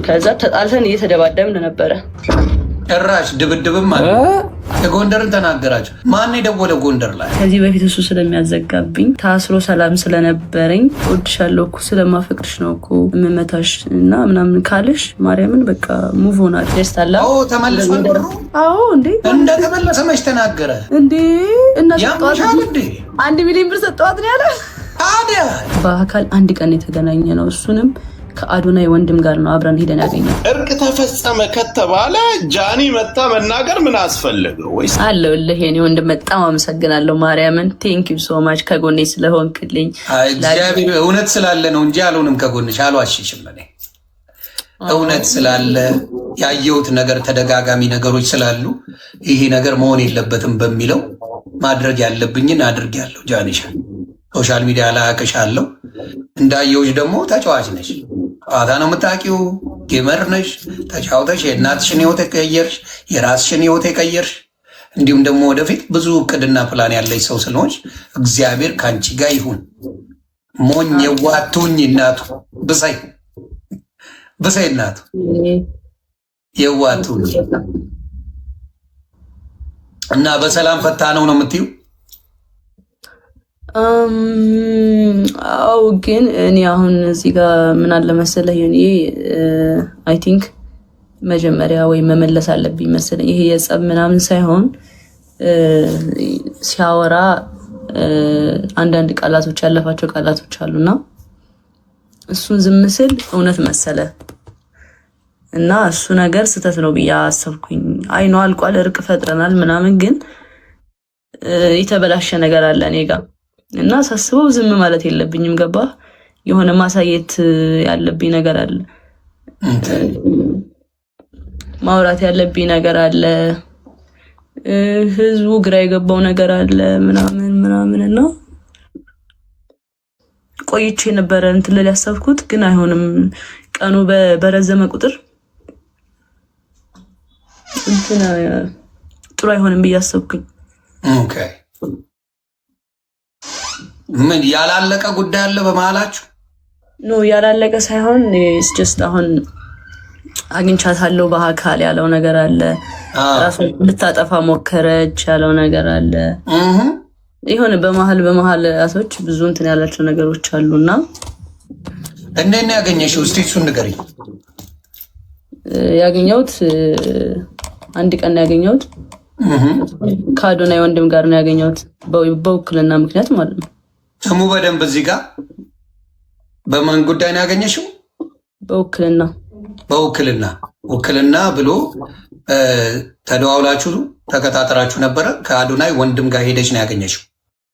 ከዛ ተጣልተን እየተደባደብን ነበረ። ጭራሽ ድብድብም አለ። የጎንደርን ተናገራቸው። ማን የደወለ ጎንደር ላይ? ከዚህ በፊት እሱ ስለሚያዘጋብኝ ታስሮ ሰላም ስለነበረኝ እወድሻለሁ እኮ ስለማፈቅርሽ ነው እኮ የምመታሽ እና ምናምን ካለሽ ማርያምን በቃ ሙቭ ሆናል። ደስታላ ተመልሷል ብሩ። አዎ እንዴ እንደተመለሰ መች ተናገረ እንዴ? እና ያምሻል እንዴ? 1 ሚሊዮን ብር ሰጠዋት ነው ያለ። ታዲያ በአካል አንድ ቀን የተገናኘ ነው። እሱንም ከአዶናይ ወንድም ጋር ነው አብረን ሄደን ያገኘው። እርቅ ተፈጸመ ከተባለ ጃኒ መጣ መናገር ምን አስፈለገው? ወይስ አለሁልህ የኔ ወንድም በጣም አመሰግናለሁ። ማርያምን ቴንክ ዩ ሶ ማች ከጎኔ ስለሆንክልኝ። እግዚአብሔር እውነት ስላለ ነው እንጂ አልሆንም ከጎንሽ አልዋሽሽም። እኔ እውነት ስላለ ያየሁት ነገር ተደጋጋሚ ነገሮች ስላሉ ይሄ ነገር መሆን የለበትም በሚለው ማድረግ ያለብኝን አድርጌያለሁ። ጃኒሻ ሶሻል ሚዲያ ላይ አቅሻለሁ። እንዳየሁሽ ደግሞ ተጫዋች ነሽ፣ ጨዋታ ነው የምታውቂው፣ ጌመር ነሽ። ተጫውተሽ የእናትሽን ህይወት የቀየርሽ፣ የራስሽን ህይወት የቀየርሽ፣ እንዲሁም ደግሞ ወደፊት ብዙ እቅድና ፕላን ያለሽ ሰው ስለሆንሽ እግዚአብሔር ከአንቺ ጋር ይሁን። ሞኝ የዋቱኝ እናቱ ብሳይ ብሳይ እናቱ የዋቱኝ እና በሰላም ፈታ ነው የምትዩ? አው ግን እኔ አሁን እዚህ ጋር ምን አለ መሰለህ እኔ አይ ቲንክ መጀመሪያ ወይ መመለስ አለብኝ መሰለኝ። ይሄ የጸብ ምናምን ሳይሆን ሲያወራ አንዳንድ ቃላቶች ያለፋቸው ቃላቶች አሉና እሱን ዝም ስል እውነት መሰለ እና እሱ ነገር ስህተት ነው ብዬ አሰብኩኝ። አይ ነው አልቋል፣ እርቅ ፈጥረናል ምናምን፣ ግን የተበላሸ ነገር አለ እኔ ጋር እና ሳስበው ዝም ማለት የለብኝም። ገባ? የሆነ ማሳየት ያለብኝ ነገር አለ፣ ማውራት ያለብኝ ነገር አለ፣ ህዝቡ ግራ የገባው ነገር አለ ምናምን እና ቆይቼ ነበረ እንትን ልል ያሰብኩት፣ ግን አይሆንም። ቀኑ በረዘመ ቁጥር እንትን ጥሩ አይሆንም ብዬ አሰብኩኝ። ኦኬ ምን ያላለቀ ጉዳይ አለ በመሀላችሁ? ኖ ያላለቀ ሳይሆን ኢትስ ጀስት አሁን አግኝቻታለሁ በአካል ያለው ነገር አለ። ራሱ ልታጠፋ ሞከረች ያለው ነገር አለ። ይሁን በመሀል አሶች ብዙ እንትን ያላቸው ነገሮች አሉና እንዴት ነው ያገኘሽው? እስቲ እሱን ንገሪኝ። ያገኘሁት አንድ ቀን ነው ያገኘሁት። ከአዶናይ ወንድም ጋር ነው ያገኘሁት በውክልና ምክንያት ማለት ነው። ስሙ በደንብ እዚህ ጋር በማን ጉዳይ ነው ያገኘሽው? ውክልና ብሎ ተደዋውላችሁ ተከታተራችሁ ነበረ? ከአዶናይ ወንድም ጋር ሄደች ነው ያገኘሽው?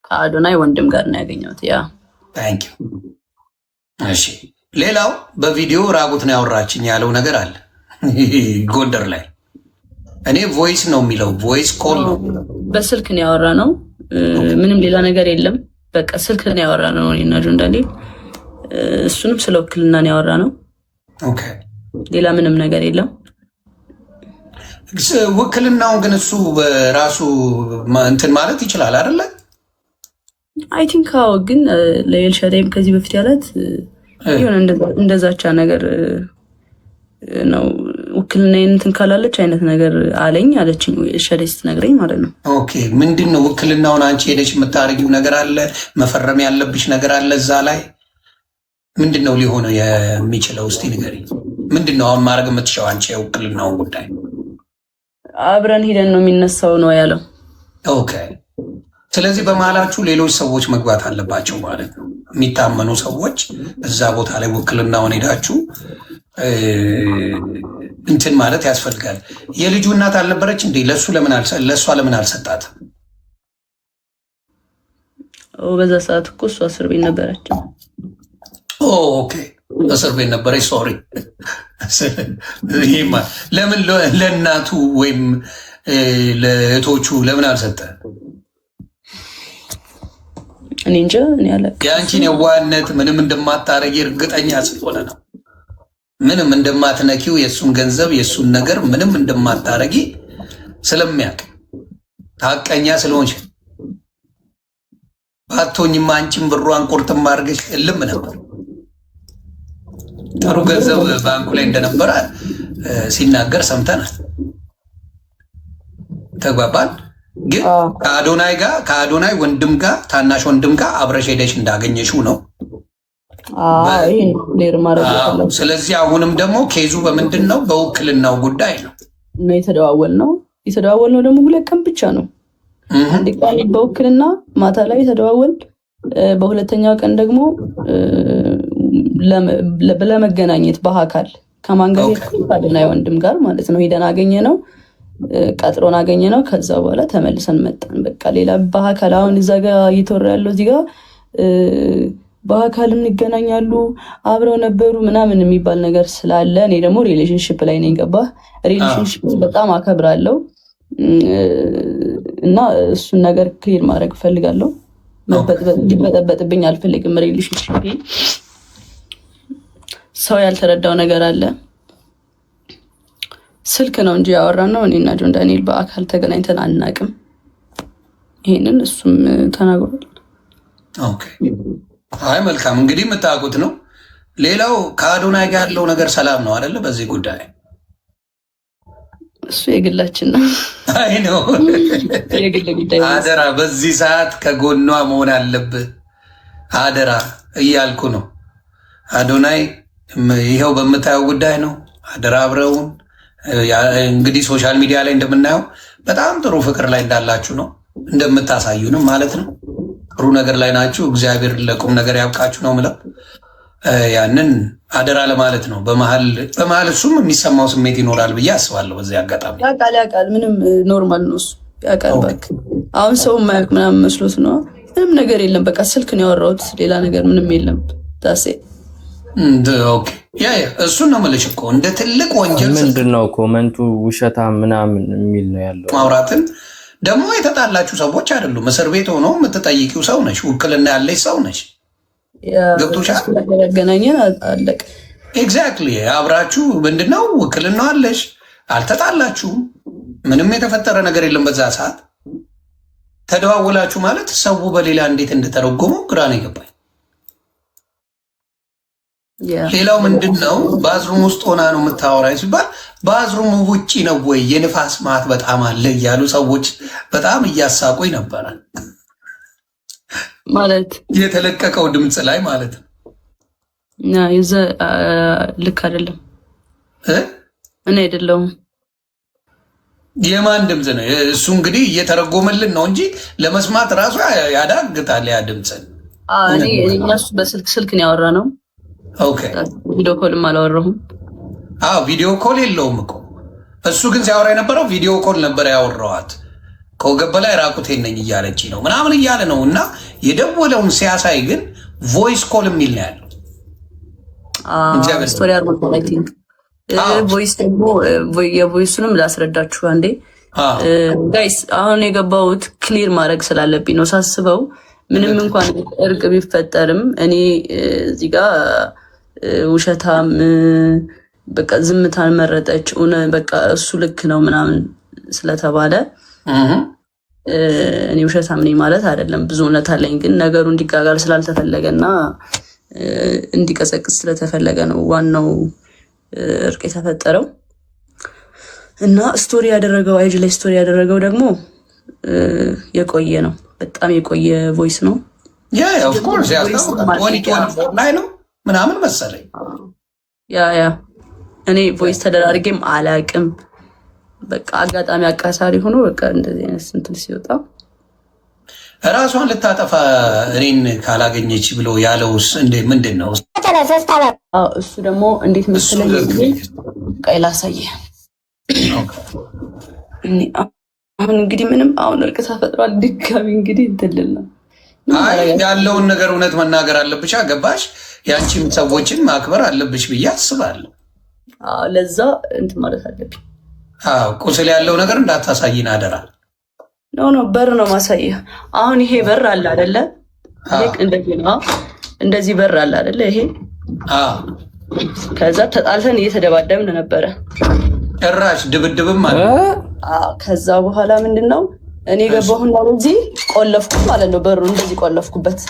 ከአዶናይ ወንድም ጋር ነው ያገኘሁት። ያ ታንክ ዩ። እሺ ሌላው በቪዲዮ ራቁት ነው ያወራችኝ ያለው ነገር አለ ጎንደር ላይ። እኔ ቮይስ ነው የሚለው ቮይስ ኮል ነው፣ በስልክ ነው ያወራ ነው። ምንም ሌላ ነገር የለም። በቃ ስልክ ነው ያወራ ነው እና ጆንዳንዴ እሱንም ስለ ውክልና ነው ያወራ ነው። ኦኬ ሌላ ምንም ነገር የለም። ውክልናውን ግን እሱ በራሱ እንትን ማለት ይችላል አይደለ? አይ ቲንክ አዎ። ግን ለኤልሻዳይም ከዚህ በፊት ያላት ይሁን እንደዛቻ ነገር ነው። ውክልና እንትን ካላለች አይነት ነገር አለኝ አለችኝ ኤልሻዳይ ስትነግረኝ ማለት ነው። ኦኬ ምንድን ነው ውክልናውን አንቺ ሄደሽ የምታደርጊው ነገር አለ? መፈረም ያለብሽ ነገር አለ እዛ ላይ? ምንድን ነው ሊሆነው የሚችለው? እስቲ ንገሪኝ። ምንድን ነው አሁን ማድረግ የምትችለው አንቺ የውክልናውን ጉዳይ? አብረን ሄደን ነው የሚነሳው ነው ያለው። ኦኬ ስለዚህ በመሀላችሁ ሌሎች ሰዎች መግባት አለባቸው ማለት ነው። የሚታመኑ ሰዎች እዛ ቦታ ላይ ውክልናውን ሄዳችሁ እንትን ማለት ያስፈልጋል። የልጁ እናት አልነበረች እንዴ? ለእሷ ለምን አልሰጣት? በዛ ሰዓት እኮ እሷ እስር ቤት ነበረች። ኦኬ እስር ቤት ነበረች። ሶሪ። ይሄማ ለምን ለእናቱ ወይም ለእህቶቹ ለምን አልሰጠ? እኔ እንጃ። እኔ አላውቅም። የአንቺን የዋህነት ምንም እንደማታረጊ እርግጠኛ ስለሆነ ነው። ምንም እንደማትነኪው የእሱን ገንዘብ የእሱን ነገር ምንም እንደማታረጊ ስለሚያውቅ ታቀኛ ስለሆንሽ ባቶኝማ አንቺን ብሯን ቁርጥም አድርገሽ እልም ነበር። ጥሩ ገንዘብ ባንኩ ላይ እንደነበረ ሲናገር ሰምተናል። ተግባባል። ግን ከአዶናይ ወንድም ጋር ታናሽ ወንድም ጋር አብረሽ ሄደሽ እንዳገኘሽው ነው። ስለዚህ አሁንም ደግሞ ኬዙ በምንድን ነው? በውክልናው ጉዳይ ነው እና የተደዋወል ነው ደግሞ 2 ቀን ብቻ ነው። አንድ ቀን በውክልና ማታ ላይ ተደዋወል፣ በሁለተኛው ቀን ደግሞ ለመገናኘት በአካል ከማን ጋር ከአዶናይ ወንድም ጋር ማለት ነው ሄደን አገኘ ነው፣ ቀጥሮን አገኘ ነው። ከዛ በኋላ ተመልሰን መጣን። በቃ ሌላ በአካል አሁን እዛ ጋር እየተወራ ያለው እዚህ ጋር በአካልም ይገናኛሉ አብረው ነበሩ ምናምን የሚባል ነገር ስላለ እኔ ደግሞ ሪሌሽንሽፕ ላይ ነኝ። ገባህ? ሪሌሽንሽፕ በጣም አከብራለሁ እና እሱን ነገር ክሊር ማድረግ እፈልጋለሁ። እንዲበጠበጥብኝ አልፈልግም። ሪሌሽንሽፕ ሰው ያልተረዳው ነገር አለ። ስልክ ነው እንጂ ያወራን ነው። እኔና ጆን ዳንኤል በአካል ተገናኝተን አናቅም። ይሄንን እሱም ተናግሯል። ኦኬ አይ መልካም፣ እንግዲህ የምታውቁት ነው። ሌላው ከአዶናይ ጋር ያለው ነገር ሰላም ነው አይደለ? በዚህ ጉዳይ እሱ የግላችን ነው። አይ ነው የግል ጉዳይ። አደራ በዚህ ሰዓት ከጎኗ መሆን አለብህ። አደራ እያልኩ ነው። አዶናይ ይኸው በምታየው ጉዳይ ነው። አደራ አብረውን እንግዲህ ሶሻል ሚዲያ ላይ እንደምናየው በጣም ጥሩ ፍቅር ላይ እንዳላችሁ ነው እንደምታሳዩንም ማለት ነው። ጥሩ ነገር ላይ ናችሁ። እግዚአብሔር ለቁም ነገር ያብቃችሁ ነው ምለው። ያንን አደራ ለማለት ነው። በመሀል እሱም የሚሰማው ስሜት ይኖራል ብዬ አስባለሁ። በዚህ አጋጣሚ ያውቃል። ምንም ኖርማል ነው እሱ ያውቃል። በቃ አሁን ሰው የማያውቅ ምናምን መስሎት ነው። ምንም ነገር የለም። በቃ ስልክ ነው ያወራሁት፣ ሌላ ነገር ምንም የለም። ታሴ እሱን ነው የምልሽ እኮ እንደ ትልቅ ወንጀል ምንድን ነው ኮመንቱ ውሸታ ምናምን የሚል ነው ያለው። ማውራትን ደግሞ የተጣላችሁ ሰዎች አይደሉም። እስር ቤት ሆኖ የምትጠይቂው ሰው ነሽ፣ ውክልና ያለች ሰው ነሽ። ገብቶሻል? ያገናኘን አለቅ ኤግዛክትሊ። አብራችሁ ምንድነው ውክልና አለሽ፣ አልተጣላችሁም፣ ምንም የተፈጠረ ነገር የለም። በዛ ሰዓት ተደዋውላችሁ ማለት ሰው በሌላ እንዴት እንደተረጎመው ግራ ነው የገባኝ። ሌላው ምንድን ነው ባዝሩም ውስጥ ሆና ነው የምታወራኝ ሲባል ባዝሩም ውጪ ነው ወይ የንፋስ ማት በጣም አለ እያሉ ሰዎች በጣም እያሳቁኝ ነበረ። ማለት የተለቀቀው ድምፅ ላይ ማለት ነው። ልክ አይደለም። እኔ አይደለሁም። የማን ድምፅ ነው እሱ? እንግዲህ እየተረጎመልን ነው እንጂ ለመስማት ራሱ ያዳግታል ያ ድምፅን። እሱ በስልክ ነው ያወራ ነው። ኦኬ ቪዲዮ ኮልም አላወራሁም። ቪዲዮ ኮል የለውም እኮ እሱ ግን ሲያወራ የነበረው ቪዲዮ ኮል ነበር ያወራዋት። ከወገብ በላይ ራቁቴን ነኝ እያለች ነው ምናምን እያለ ነው። እና የደወለውን ሲያሳይ ግን ቮይስ ኮል የሚል ነው ያለው። ስቶሪ ቮይስ ደግሞ የቮይሱንም ላስረዳችሁ አንዴ ጋይስ። አሁን የገባሁት ክሊር ማድረግ ስላለብኝ ነው ሳስበው። ምንም እንኳን እርቅ ቢፈጠርም እኔ እዚህ ጋር ውሸታም በቃ ዝምታን መረጠች በቃ እሱ ልክ ነው ምናምን ስለተባለ እኔ ውሸታም ነኝ ማለት አይደለም። ብዙ እውነት አለኝ። ግን ነገሩ እንዲጋጋል ስላልተፈለገና እንዲቀሰቅስ ስለተፈለገ ነው ዋናው እርቅ የተፈጠረው። እና ስቶሪ ያደረገው አይጅ ላይ ስቶሪ ያደረገው ደግሞ የቆየ ነው፣ በጣም የቆየ ቮይስ ነው። ኦፍኮርስ ላይ ነው ምናምን መሰለኝ። እኔ ቮይስ ተደራርጌም አላቅም። በቃ አጋጣሚ አቃሳሪ ሆኖ በቃ እንደዚህ አይነት እንትን ሲወጣ ራሷን ልታጠፋ እኔን ካላገኘች ብሎ ያለውስ ምንድን ነው? እሱ ደግሞ እንዴት መሰለኝ ቀይ ላሳየ። አሁን እንግዲህ ምንም አሁን እርቅ ተፈጥሯል። ድጋሚ እንግዲህ እንትልል ነው ያለውን ነገር እውነት መናገር አለብሽ። ገባሽ? ያንቺም ሰዎችን ማክበር አለብሽ ብዬ አስባለሁ። ለዛ እንትን ማለት አለብኝ። ቁስል ያለው ነገር እንዳታሳይን አደራ። ኖ በር ነው ማሳየ። አሁን ይሄ በር አለ አይደለ? እንደዚህ በር አለ አይደለ? ይሄ ከዛ ተጣልተን እየተደባደብን ነበረ። ጭራሽ ድብድብም አለ። ከዛ በኋላ ምንድን ነው እኔ ገባሁና እዚህ ቆለፍኩ ማለት ነው። በሩ እንደዚህ ቆለፍኩበት።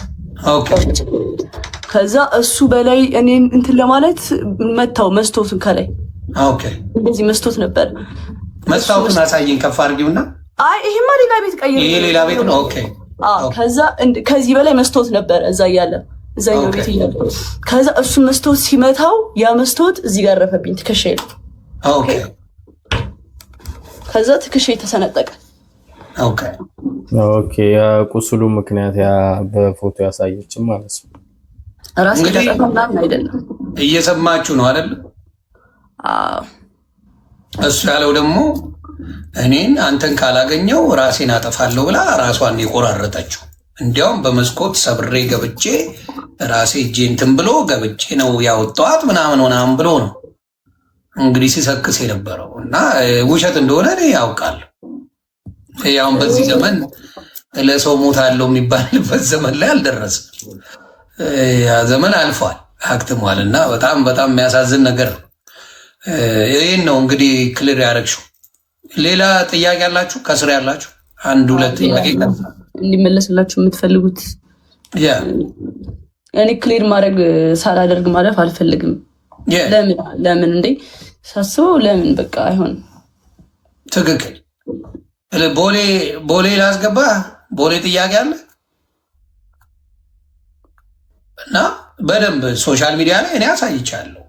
ከዛ እሱ በላይ እኔን እንትን ለማለት መታው መስቶቱን ከላይ ኦኬ እንደዚህ መስቶት ነበር። መስታወቱን አሳየኝ ከፍ አድርጊውና። አይ ይሄማ ሌላ ቤት ቀይር። ይሄ ሌላ ቤት ነው። ኦኬ ከዛ ከዚህ በላይ መስቶት ነበር እዛ እያለ እዛኛው ቤት እያለ ከዛ እሱ መስቶት ሲመታው ያ መስቶት እዚህ ጋር ረፈብኝ ትከሻዬ። ኦኬ ከዛ ትከሻዬ ተሰነጠቀ። ኦኬ ኦኬ ቁስሉ ምክንያት ያ በፎቶ ያሳየችም ማለት ነው። ራስ ተጠቅመናል አይደለም። እየሰማችሁ ነው አይደል? አዎ እሱ ያለው ደግሞ እኔን አንተን ካላገኘው ራሴን አጠፋለሁ ብላ ራሷን የቆራረጠችው። እንዲያውም በመስኮት ሰብሬ ገብቼ ራሴ እጄ እንትን ብሎ ገብቼ ነው ያወጣኋት ምናምን ብሎ ነው እንግዲህ ሲሰክስ የነበረው እና ውሸት እንደሆነ እኔ ያውቃለሁ። ያው በዚህ ዘመን ለሰው ሞት አለው የሚባልበት ዘመን ላይ አልደረስም። ያ ዘመን አልፏል፣ አክትሟል። እና በጣም በጣም የሚያሳዝን ነገር ነው። ይህን ነው እንግዲህ ክሊር ያደረግሽው። ሌላ ጥያቄ ያላችሁ ከስር ያላችሁ አንድ ሁለት ጥያቄ እንዲመለስላችሁ የምትፈልጉት? እኔ ክሊር ማድረግ ሳላደርግ ማለፍ አልፈልግም። ለምን እንዴ ሳስበው ለምን በቃ አይሆንም። ትክክል። ቦሌ ላስገባ። ቦሌ ጥያቄ አለ እና በደንብ ሶሻል ሚዲያ ላይ እኔ አሳይቻለሁ።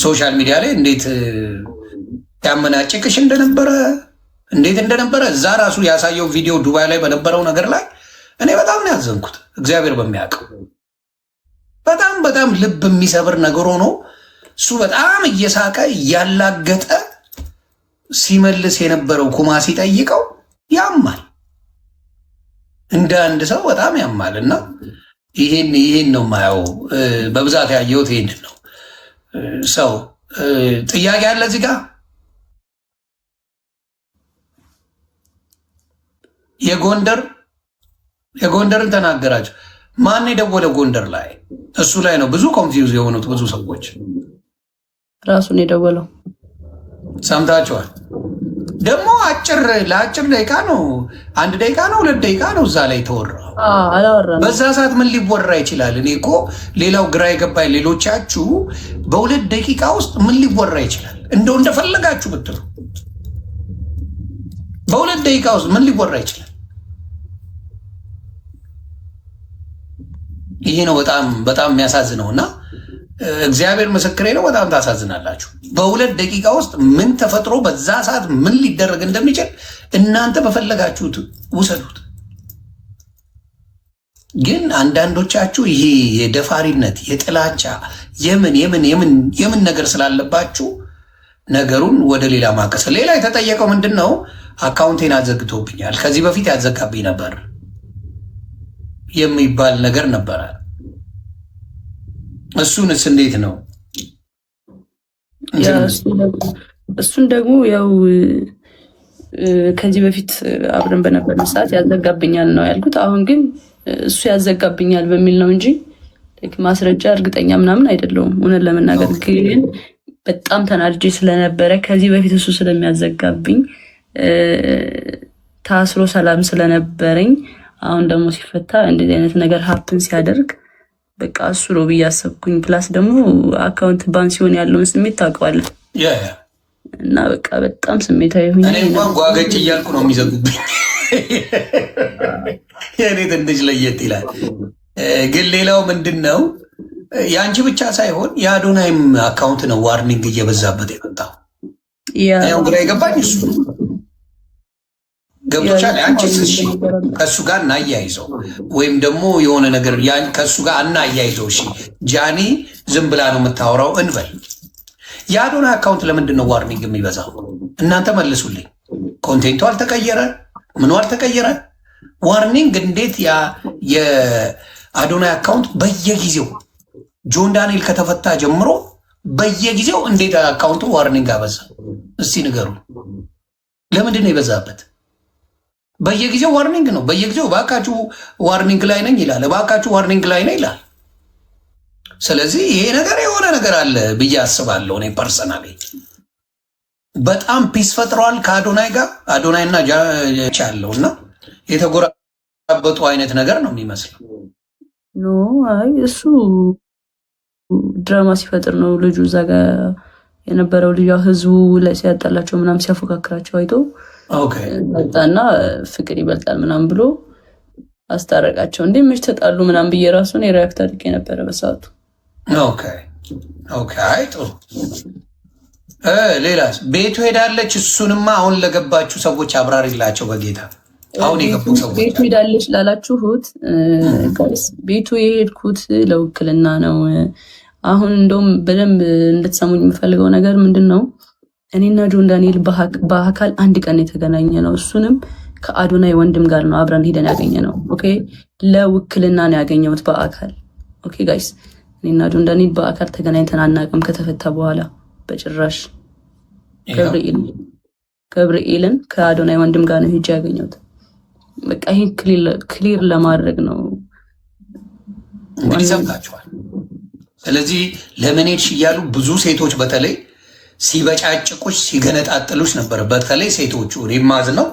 ሶሻል ሚዲያ ላይ እንዴት ያመናጭቅሽ እንደነበረ እዛ ራሱ ያሳየው ቪዲዮ ዱባይ ላይ በነበረው ነገር ላይ እኔ በጣም ነው ያዘንኩት። እግዚአብሔር በሚያውቀው በጣም በጣም ልብ የሚሰብር ነገር ሆኖ እሱ በጣም እየሳቀ እያላገጠ ሲመልስ የነበረው ኩማ ሲጠይቀው ያማል፣ እንደ አንድ ሰው በጣም ያማል። እና ይሄን ነው የማየው። በብዛት ያየሁት ይሄንን ነው። ሰው ጥያቄ አለ እዚህ ጋር የጎንደርን ተናገራቸው። ማን የደወለ ጎንደር ላይ? እሱ ላይ ነው ብዙ ኮንፊውዝ የሆኑት ብዙ ሰዎች። ራሱን የደወለው ሰምታችኋል። ደግሞ ለአጭር ደቂቃ ነው፣ 1 ደቂቃ ነው 2 ደቂቃ ነው እዛ ላይ ተወራ። በዛ ሰዓት ምን ሊወራ ይችላል? እኔ እኮ ሌላው ግራ የገባኝ ሌሎቻችሁ በ2 ደቂቃ ውስጥ ምን ሊወራ ይችላል? እንደፈለጋችሁ ብትሉ በ2 ደቂቃ ውስጥ ምን ሊወራ ይችላል? ይሄ ነው በጣም በጣም የሚያሳዝነው። እና እግዚአብሔር ምስክሬ ነው፣ በጣም ታሳዝናላችሁ። በ2 ደቂቃ ውስጥ ምን ተፈጥሮ በዛ ሰዓት ምን ሊደረግ እንደሚችል እናንተ በፈለጋችሁት ውሰዱት። ግን አንዳንዶቻችሁ ይሄ የደፋሪነት የጥላቻ የምን ነገር ስላለባችሁ ነገሩን ወደ ሌላ ማቀስ። ሌላ የተጠየቀው ምንድን ነው? አካውንቴን አዘግቶብኛል፣ ከዚህ በፊት ያዘጋብኝ ነበር የሚባል ነገር ነበረ። እሱንስ እንዴት ነው? እሱን ደግሞ ያው ከዚህ በፊት አብረን በነበርን ሰዓት ያዘጋብኛል ነው ያልኩት። አሁን ግን እሱ ያዘጋብኛል በሚል ነው እንጂ ማስረጃ እርግጠኛ ምናምን አይደለሁም። እውነት ለመናገር ግን በጣም ተናድጄ ስለነበረ ከዚህ በፊት እሱ ስለሚያዘጋብኝ ታስሮ ሰላም ስለነበረኝ አሁን ደግሞ ሲፈታ እንደዚህ አይነት ነገር ሀፕን ሲያደርግ በቃ እሱ ነው ብዬ አሰብኩኝ። ፕላስ ደግሞ አካውንት ባን ሲሆን ያለውን ስሜት ታውቀዋለህ እና በቃ በጣም ስሜታዊ ሆኜ እኔ እንኳን ጓገጭ እያልኩ ነው የሚዘጉብኝ። የእኔ ትንሽ ለየት ይላል። ግን ሌላው ምንድን ነው የአንቺ ብቻ ሳይሆን የአዶናይም አካውንት ነው ዋርኒንግ እየበዛበት የመጣው። ያው ግራ የገባኝ እሱ ገብቶሻል። አንቺስ እሺ ከእሱ ጋር እናያይዘው ወይም ደግሞ የሆነ ነገር ከእሱ ጋር እናያይዘው። እሺ ጃኒ ዝም ብላ ነው የምታወራው እንበል። የአዶናይ አካውንት ለምንድን ነው ዋርኒንግ የሚበዛው? እናንተ መልሱልኝ። ኮንቴንቱ አልተቀየረ፣ ምኑ አልተቀየረ። ዋርኒንግ እንዴት የአዶናይ አካውንት በየጊዜው ጆን ዳንኤል ከተፈታ ጀምሮ በየጊዜው እንዴት አካውንቱ ዋርኒንግ አበዛ? እስቲ ንገሩ። ለምንድን ነው የበዛበት? በየጊዜው ዋርኒንግ ነው። በየጊዜው እባካችሁ ዋርኒንግ ላይ ነኝ ይላል፣ እባካችሁ ዋርኒንግ ላይ ነኝ ይላል። ስለዚህ ይሄ ነገር የሆነ ነገር አለ ብዬ አስባለሁ። እኔ ፐርሰናሊ በጣም ፒስ ፈጥረዋል ከአዶናይ ጋር። አዶናይና ጃቻ ያለው እና የተጎራበጡ አይነት ነገር ነው የሚመስለው። ኖ አይ እሱ ድራማ ሲፈጥር ነው። ልጁ እዛ ጋር የነበረው ልጅ ህዝቡ ላይ ሲያጣላቸው ምናምን ሲያፎካክራቸው አይቶ መጣና ፍቅር ይበልጣል ምናምን ብሎ አስታረቃቸው። እንዴ መች ተጣሉ ምናምን ብዬ ራሱን የሪያክት አድርጌ ነበረ በሰዓቱ። አይ ጥሩ። ሌላስ ቤቱ ሄዳለች። እሱንማ አሁን ለገባችሁ ሰዎች አብራሪላቸው በጌታ። አሁን የገቡ ሰዎች ቤቱ ሄዳለች ላላችሁት ቤቱ የሄድኩት ለውክልና ነው። አሁን እንደውም በደንብ እንድትሰሙኝ የምፈልገው ነገር ምንድን ነው፣ እኔና ጆን ዳንኤል በአካል አንድ ቀን የተገናኘ ነው። እሱንም ከአዶናይ ወንድም ጋር ነው አብረን ሄደን ያገኘ ነው። ኦኬ ለውክልና ነው ያገኘሁት በአካል። ኦኬ ጋይስ እኔና ጆን ዳንኤል በአካል ተገናኝተን አናውቅም ከተፈታ በኋላ በጭራሽ። ገብርኤልን ከአዶናይ ወንድም ጋር ነው ሄጄ ያገኘሁት። በቃ ይሄን ክሊር ለማድረግ ነው። እንግዲህ ሰምታችኋል። ስለዚህ ለምን ሄድሽ እያሉ ብዙ ሴቶች በተለይ ሲበጫጭቁሽ ሲገነጣጥሉሽ ነበር። በተለይ ሴቶቹ ሪማዝ ነው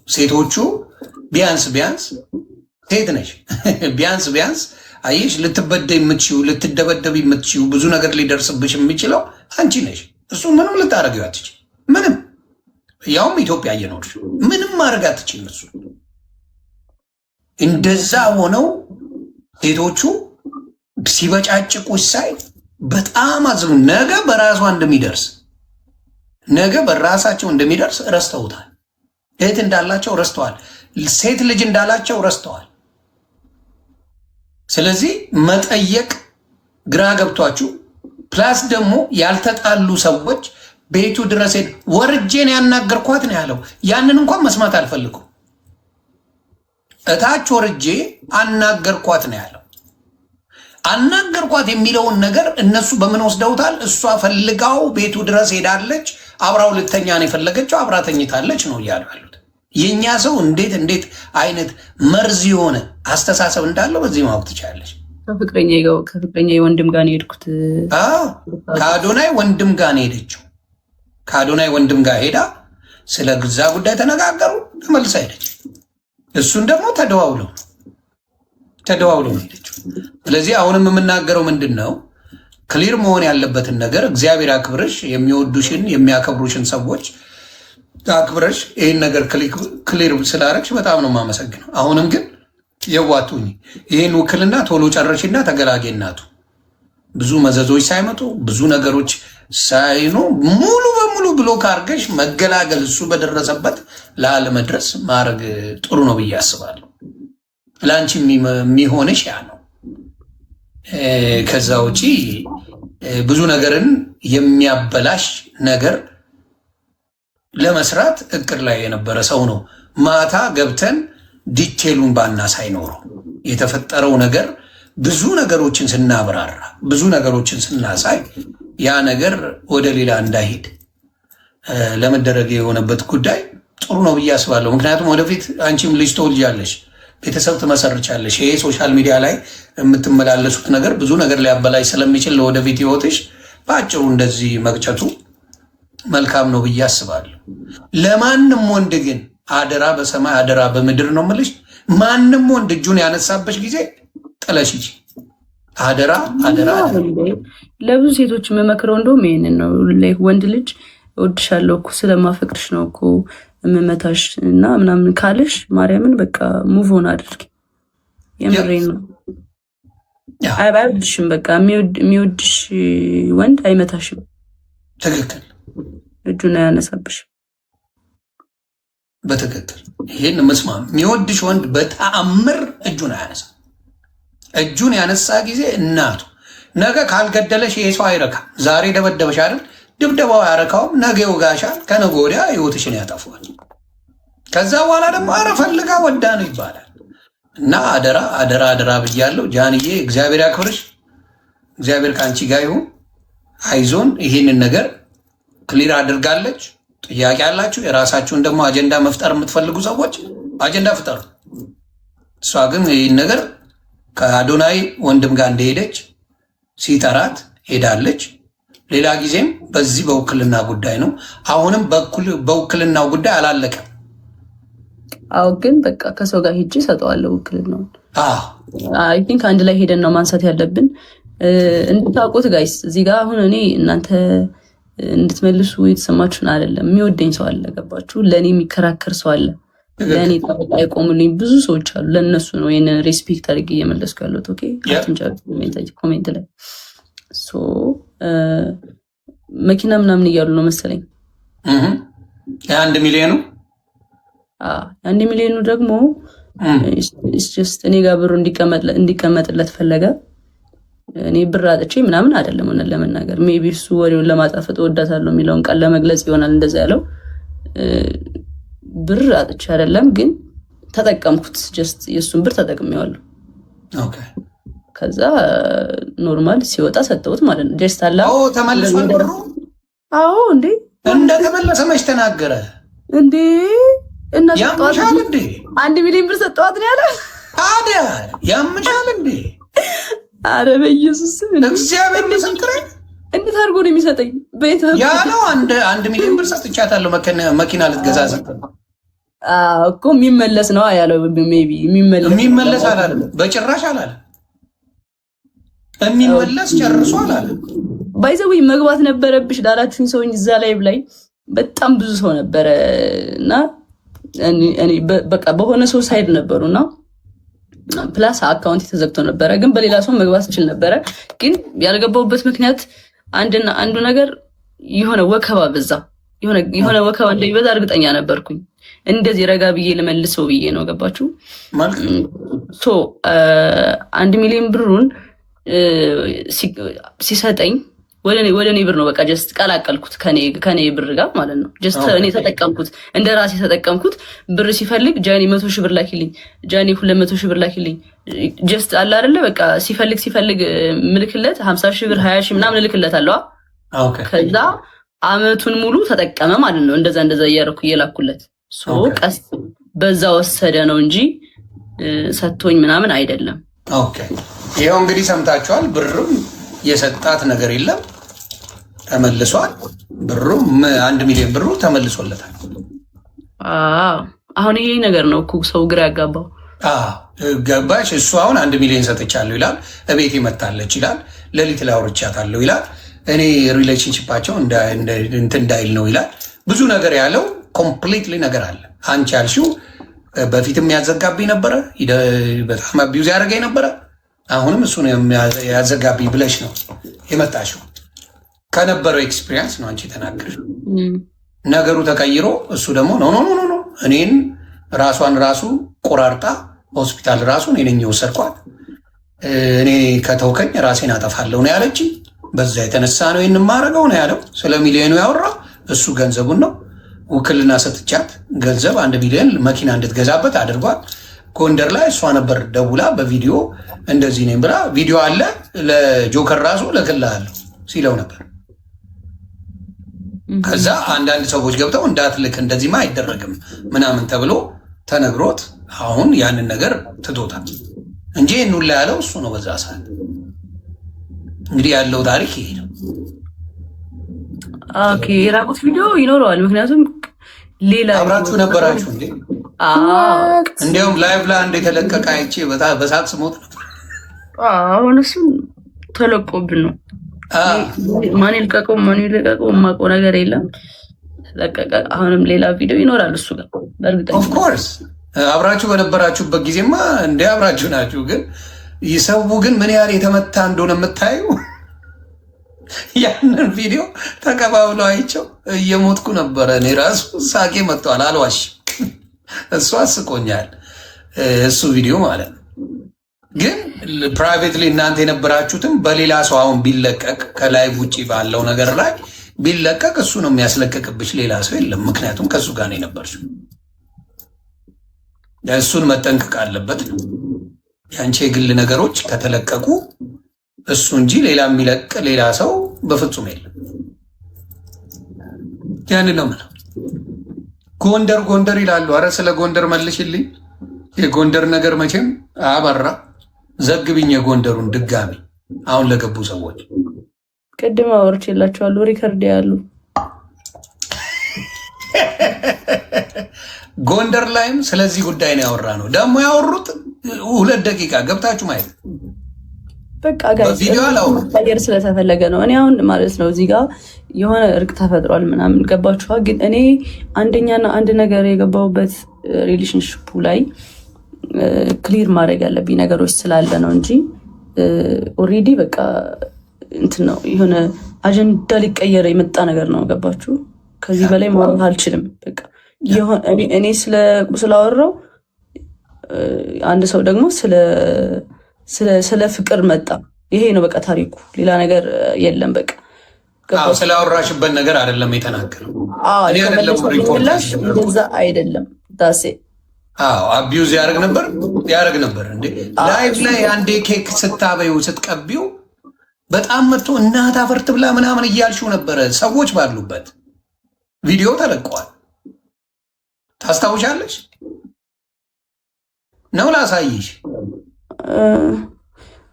ሴቶቹ ቢያንስ ሴት ነሽ ቢያንስ አየሽ ልትበደይ የምትችይው ልትደበደብ የምትችይው ብዙ ነገር ሊደርስብሽ የሚችለው አንቺ ነሽ። እሱ ምንም ልታረጊው አትችይ። ምንም ያውም ኢትዮጵያ እየኖርሽ ምንም ማድረግ አትችይም። እሱ እንደዛ ሆነው ሴቶቹ ሲበጫጭቁሽ ሳይ በጣም አዝኑ። ነገ በራሳቸው እንደሚደርስ ረስተውታል። እህት እንዳላቸው ረስተዋል። ሴት ልጅ እንዳላቸው ረስተዋል። ስለዚህ መጠየቅ ግራ ገብቷችሁ ፕላስ ደግሞ ያልተጣሉ ሰዎች ቤቱ ድረስ ወርጄን ያናገርኳት ነው ያለው። ያንን እንኳን መስማት አልፈልኩም። እታች ወርጄ አናገርኳት ነው ያለው። አናገርኳት የሚለውን ነገር እነሱ በምን ወስደውታል? እሷ ፈልጋው ቤቱ ድረስ ሄዳለች፣ አብራው ልተኛ ነው የፈለገችው፣ አብራ ተኝታለች ነው እያሉ ያሉት። የእኛ ሰው እንዴት አይነት መርዝ የሆነ አስተሳሰብ እንዳለው በዚህ ማወቅ ትችላለች። ከፍቅረኛ ወንድም ጋር ነው የሄድኩት። ከአዶናይ ወንድም ጋር ነው የሄደችው። ከአዶናይ ወንድም ጋር ሄዳ ስለ ግዛ ጉዳይ ተነጋገሩ፣ ተመልሳ ሄደች። እሱን ደግሞ ተደዋውለው ነው ሄደችው። ስለዚህ አሁንም የምናገረው ምንድን ነው፣ ክሊር መሆን ያለበትን ነገር እግዚአብሔር አክብረሽ የሚወዱሽን የሚያከብሩሽን ሰዎች አክብረሽ ይህን ነገር ክሊር ስላረግሽ በጣም ነው የማመሰግነው። አሁንም ግን የዋቱኝ ይህን ውክልና ቶሎ ጨረሽና ተገላጌ እናቱ ብዙ መዘዞች ሳይመጡ ብዙ ነገሮች ሳይኑ ሙሉ በሙሉ ብሎክ አድርገሽ መገላገል እሱ በደረሰበት ላለመድረስ ማድረግ ጥሩ ነው ብዬ አስባለሁ። ለአንቺ የሚሆንሽ ያ ነው። ከዛ ውጪ ብዙ ነገርን የሚያበላሽ ነገር ለመስራት እቅድ ላይ የነበረ ሰው ነው። ማታ ገብተን ዲቴሉን ባናሳይ ኖሮ የተፈጠረው ነገር ብዙ ነገሮችን ስናብራራ ብዙ ነገሮችን ስናሳይ ያ ነገር ወደ ሌላ እንዳይሄድ ለመደረግ የሆነበት ጉዳይ ጥሩ ነው ብዬ አስባለሁ። ምክንያቱም ወደፊት አንቺም ልጅ ትወልጃለሽ፣ ቤተሰብ ትመሰርቻለሽ። ይሄ ሶሻል ሚዲያ ላይ የምትመላለሱት ነገር ብዙ ነገር ሊያበላሽ ስለሚችል ለወደፊት ህይወትሽ በአጭሩ እንደዚህ መቅጨቱ መልካም ነው ብዬ አስባለሁ። ለማንም ወንድ ግን አደራ በሰማይ አደራ በምድር ነው የምልሽ፣ ማንም ወንድ እጁን ያነሳበሽ ጊዜ ጥለሽ ሂጂ። አደራ። ለብዙ ሴቶች የምመክረው እንደውም ይሄንን ነው። ወንድ ልጅ እወድሻለሁ እኮ ስለማፈቅርሽ ነው እኮ የምመታሽ እና ምናምን ካለሽ ማርያምን በቃ ሙቭ ኦን አድርጊ። የምሬን ነው። አይወድሽም። በቃ የሚወድሽ ወንድ አይመታሽም። ትክክል። እጁን አያነሳብሽም። በትክክል ይህን መስማም። የሚወድሽ ወንድ በተአምር እጁን አያነሳ። እጁን ያነሳ ጊዜ እናቱ ነገ ካልገደለሽ ይሄ ሰው አይረካም። ዛሬ ደበደበሽ አይደል? ድብደባው ያረካውም ነገ ይወጋሻል። ከነገ ወዲያ ህይወትሽን ያጠፋል። ከዛ በኋላ ደግሞ አረ ፈልጋ ወዳ ነው ይባላል። እና አደራ ብያለሁ። ጃንዬ እግዚአብሔር ያክብርሽ። እግዚአብሔር ከአንቺ ጋር ይሁን። አይዞን። ይህንን ነገር ክሊር አድርጋለች። ጥያቄ ያላችሁ የራሳችሁን ደግሞ አጀንዳ መፍጠር የምትፈልጉ ሰዎች አጀንዳ ፍጠሩ። እሷ ግን ይህን ነገር ከአዶናይ ወንድም ጋር እንደሄደች ሲጠራት ሄዳለች። ሌላ ጊዜም በዚህ በውክልና ጉዳይ ነው። አሁንም በውክልናው ጉዳይ አላለቀም። አዎ፣ ግን በቃ ከሰው ጋር ሂጅ ሰጠዋለሁ ውክልናውን። አይ ቲንክ አንድ ላይ ሄደን ነው ማንሳት ያለብን። እንድታውቁት ጋይስ እዚህ ጋር አሁን እኔ እናንተ እንድትመልሱ የተሰማችሁን አይደለም። የሚወደኝ ሰው አለ፣ ገባችሁ? ለእኔ የሚከራከር ሰው አለ፣ ለእኔ ጠበቃ የቆሙልኝ ብዙ ሰዎች አሉ። ለእነሱ ነው ይህንን ሬስፔክት አድርጌ እየመለስኩ ያለሁት። ኦኬ ኮሜንት ላይ መኪና ምናምን እያሉ ነው መሰለኝ። 1 ሚሊዮኑ 1 ሚሊዮኑ ደግሞ እኔ ጋር ብሩ እንዲቀመጥለት ፈለገ። እኔ ብር አጥቼ ምናምን አይደለም። ሆነ ለመናገር ሜይ ቢ እሱ ወሬውን ለማጣፈጥ እወዳታለሁ የሚለውን ቃል ለመግለጽ ይሆናል እንደዛ ያለው። ብር አጥቼ አይደለም፣ ግን ተጠቀምኩት። ጀስት የእሱን ብር ተጠቅሜዋለሁ። ከዛ ኖርማል ሲወጣ ሰጠሁት ማለት ነው። ጀስት አላ ተመልሷል ብሩ። አዎ እንዴ እንደተመለሰ መች ተናገረ እንዴ? እና ያምሻል እንዴ? 1 ሚሊዮን ብር ሰጠዋት ነው ያለ። ታዲያ ያምሻል እንዴ? አረ በኢየሱስ እግዚአብሔር ምስክሬ። እንዴት አድርጎ ነው የሚሰጠኝ? ያለው 1 ሚሊዮን ብር ሰጥቻታለሁ መኪና ልትገዛ ሰጠ እኮ። የሚመለስ ነው ያለው። ሜይ ቢ የሚመለስ አላለም፣ በጭራሽ አላለም። የሚመለስ ጨርሶ አላለም። ባይዘው መግባት ነበረብሽ ላላችሁኝ ሰውኝ እዛ ላይ በጣም ብዙ ሰው ነበረ እና እኔ በቃ በሆነ ሰው ሳይድ ነበሩና ፕላስ አካውንት ተዘግቶ ነበረ፣ ግን በሌላ ሰው መግባት ይችል ነበረ። ግን ያልገባውበት ምክንያት አንዱ ነገር የሆነ ወከባ በዛ፣ የሆነ ወከባ እንደሚበዛ እርግጠኛ ነበርኩኝ። እንደዚህ ረጋ ብዬ ልመልሰው ብዬ ነው። ገባችሁ? 1 ሚሊዮን ብሩን ሲሰጠኝ ወደ እኔ ብር ነው በቃ ጀስት ቀላቀልኩት ከኔ ብር ጋር ማለት ነው። ጀስት እኔ ተጠቀምኩት፣ እንደ ራሴ ተጠቀምኩት። ብር ሲፈልግ ጃኒ 100 ሺህ ብር ላኪልኝ፣ ጃኒ 200 ሺህ ብር ላኪልኝ። ጀስት አለ አይደለ በቃ ሲፈልግ ምልክለት 50 ሺህ ብር 20 ሺህ ምናምን ልክለት አለዋ። ከዛ አመቱን ሙሉ ተጠቀመ ማለት ነው። እንደዛ እያደረኩ እየላኩለት ቀስ በዛ ወሰደ ነው እንጂ ሰጥቶኝ ምናምን አይደለም። ኦኬ ይሄው እንግዲህ ሰምታችኋል። ብርም የሰጣት ነገር የለም፣ ተመልሷል። ብሩም 1 ሚሊዮን ብሩ ተመልሶለታል። አሁን ይሄ ነገር ነው እኮ ሰው ግራ ያጋባው። ገባሽ? እሱ አሁን 1 ሚሊዮን ሰጥቻለሁ ይላል፣ እቤት ይመጣለች ይላል፣ ሌሊት ላይ አውርቻታለሁ ይላል፣ እኔ ሪሌሽንሽፓቸው እንትን እንዳይል ነው ይላል። ብዙ ነገር ያለው ኮምፕሊትሊ ነገር አለ። አንቺ ያልሽው በፊትም ያዘጋብኝ ነበረ፣ በጣም አቢዩዝ ያደረገኝ ነበረ። አሁንም እሱ ያዘጋብኝ ብለሽ ነው የመጣሽው። ከነበረው ኤክስፒሪየንስ ነው አንቺ ተናገርሽ። ነገሩ ተቀይሮ እሱ ደግሞ ኖ እኔን ራሷን ራሱ ቆራርጣ ሆስፒታል ራሱ እኔ ነኝ የወሰድኳት፣ እኔ ከተውከኝ ራሴን አጠፋለሁ ነው ያለች። በዛ የተነሳ ነው ይህን ማረገው ነው ያለው። ስለ ሚሊዮኑ ያወራው እሱ ገንዘቡን ነው። ውክልና ሰጥቻት ገንዘብ 1 ሚሊዮን መኪና እንድትገዛበት አድርጓል። ጎንደር ላይ እሷ ነበር ደውላ በቪዲዮ እንደዚህ ነኝ ብላ፣ ቪዲዮ አለ ለጆከር ራሱ ልክልሃለሁ ሲለው ነበር። ከዛ አንዳንድ ሰዎች ገብተው እንዳትልክ እንደዚህማ አይደረግም ምናምን ተብሎ ተነግሮት አሁን ያንን ነገር ትቶታል እንጂ ይህን ላይ ያለው እሱ ነው በዛ ሰዓት። እንግዲህ ያለው ታሪክ ይሄ ነው። ኦኬ የራቁት ቪዲዮ ይኖረዋል። ምክንያቱም ሌላ አብራችሁ ነበራችሁ እንዴ? እንዲያውም ላይቭ ላይ አንድ የተለቀቀ አይቼ በሳቅ ስሞት ነበር። አሁን እሱ ተለቆብን ነው። ማን ይልቀቀው የማውቀው ነገር የለም። ለቀቀ። አሁንም ሌላ ቪዲዮ ይኖራል እሱ ጋር በእርግጠኝነት። ኦፍ ኮርስ አብራችሁ በነበራችሁበት ጊዜማ እንደ አብራችሁ ናችሁ። ግን ይሰው ግን ምን ያህል የተመታ እንደሆነ የምታዩ ያንን ቪዲዮ ተቀባብለው አይቸው እየሞትኩ ነበረ። እኔ ራሱ ሳቄ መጥተዋል፣ አልዋሽ። እሱ አስቆኛል፣ እሱ ቪዲዮ ማለት ነው። ግን ፕራይቬትሊ እናንተ የነበራችሁትም በሌላ ሰው አሁን ቢለቀቅ ከላይቭ ውጭ ባለው ነገር ላይ ቢለቀቅ እሱ ነው የሚያስለቀቅብሽ፣ ሌላ ሰው የለም። ምክንያቱም ከእሱ ጋር ነው የነበርሽው። እሱን መጠንቀቅ አለበት ነው። የአንቺ የግል ነገሮች ከተለቀቁ እሱ እንጂ ሌላ የሚለቅ ሌላ ሰው በፍጹም የለም። ያንን ነው የምለው። ጎንደር ይላሉ። አረ ስለ ጎንደር መልሽልኝ። የጎንደር ነገር መቼም አበራ። ዘግብኝ የጎንደሩን ድጋሚ አሁን ለገቡ ሰዎች ቅድም አወርቼላቸዋለሁ። ሪከርድ ያሉ ጎንደር ላይም ስለዚህ ጉዳይ ነው ያወራ ነው። ደግሞ ያወሩት 2 ደቂቃ ገብታችሁ ማየት በቃ ጋይስ ቀየር ስለተፈለገ ነው። እኔ አሁን ማለት ነው እዚህ ጋር የሆነ እርቅ ተፈጥሯል ምናምን ገባችኋ። ግን እኔ አንደኛና አንድ ነገር የገባሁበት ሪሌሽንሽፑ ላይ ክሊር ማድረግ ያለብኝ ነገሮች ስላለ ነው እንጂ ኦልሬዲ በቃ እንትን ነው የሆነ አጀንዳ ሊቀየር የመጣ ነገር ነው። ገባችሁ? ከዚህ በላይ ማውራት አልችልም። በቃ እኔ ስላወራው አንድ ሰው ደግሞ ስለ ፍቅር መጣ። ይሄ ነው በቃ ታሪኩ፣ ሌላ ነገር የለም። በቃ ስላወራሽበት ነገር አይደለም የተናገረው። እንደዛ አይደለም ዳሴ አቢዩዝ ያደርግ ነበር እንዴ ላይቭ ላይ አንዴ ኬክ ስታበዩ ስትቀቢው በጣም መጥቶ እናት አፈርት ብላ ምናምን እያልሽው ነበረ። ሰዎች ባሉበት ቪዲዮ ተለቀዋል። ታስታውሻለሽ ነው? ላሳይሽ።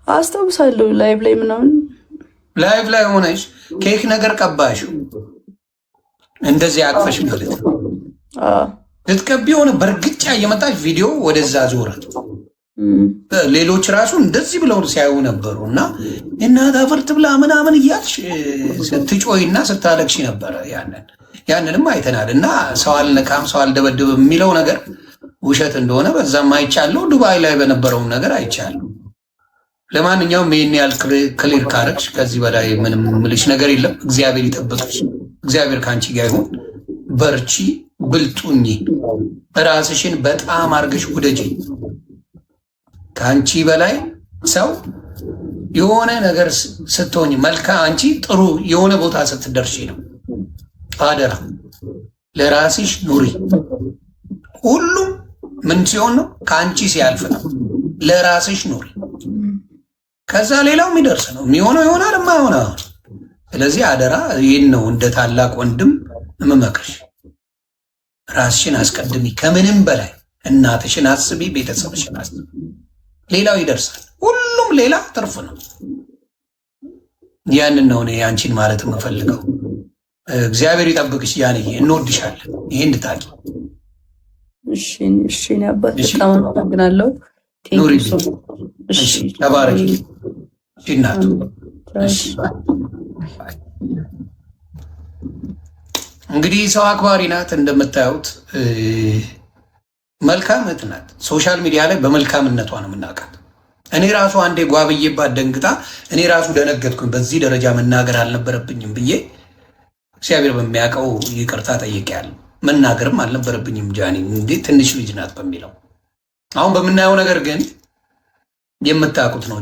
አስታውሳለሁ። ላይቭ ላይ ምናምን ላይቭ ላይ ሆነሽ ኬክ ነገር ቀባሽው እንደዚህ አቅፈሽ ማለት ነው። ልትቀቢ ሆነ በእርግጫ እየመጣች ቪዲዮ ወደዛ ዞረ። ሌሎች ራሱ እንደዚህ ብለው ሲያዩ ነበሩ እና እናት አፈርት ብላ ምናምን እያልሽ ስትጮይና ስታለቅሽ ነበረ። ያንንም አይተናል። እና ሰው አልነካም ሰው አልደበድብም የሚለው ነገር ውሸት እንደሆነ በዛም አይቻለሁ። ዱባይ ላይ በነበረውም ነገር አይቻለሁ። ለማንኛውም ይህን ያህል ክሊር ካረግሽ ከዚህ በላይ ምንም ምልሽ ነገር የለም። እግዚአብሔር ይጠብቅሽ። እግዚአብሔር ከአንቺ ጋር ይሁን። በርቺ፣ ብልጡኝ፣ ራስሽን በጣም አርገሽ ውደጂ። ከአንቺ በላይ ሰው የሆነ ነገር ስትሆኝ መልካም፣ አንቺ ጥሩ የሆነ ቦታ ስትደርሺ ነው። አደራ ለራስሽ ኑሪ። ሁሉም ምን ሲሆን ነው? ከአንቺ ሲያልፍ ነው። ለራስሽ ኑሪ። ከዛ ሌላው የሚደርስ ነው። የሚሆነው ይሆናል፣ የማይሆነው። ስለዚህ አደራ፣ ይህን ነው እንደ ታላቅ ወንድም የምመክርሽ። ራስሽን አስቀድሚ። ከምንም በላይ እናትሽን አስቢ፣ ቤተሰብሽን አስቢ። ሌላው ይደርሳል። ሁሉም ሌላ ትርፍ ነው። ያንን ነው እኔ አንቺን ማለት የምፈልገው። እግዚአብሔር ይጠብቅሽ ያንዬ፣ እንወድሻለን። ይሄ እንድታቂ። እሺ ነበር። በጣም አመሰግናለሁ። ኑሪ። እሺ ተባረኪ። እናቱ እንግዲህ ሰው አክባሪ ናት እንደምታዩት። መልካም እህት ናት። ሶሻል ሚዲያ ላይ በመልካምነቷ ነው የምናውቃት። እኔ ራሱ አንዴ ጓብዬባት ደንግጣ እኔ ራሱ ደነገጥኩኝ። በዚህ ደረጃ መናገር አልነበረብኝም ብዬ እግዚአብሔር በሚያውቀው ይቅርታ ጠይቄያለሁ። መናገርም አልነበረብኝም። ጃኒ እንዴ ትንሽ ልጅ ናት በሚለው አሁን በምናየው ነገር ግን የምታውቁት ነው።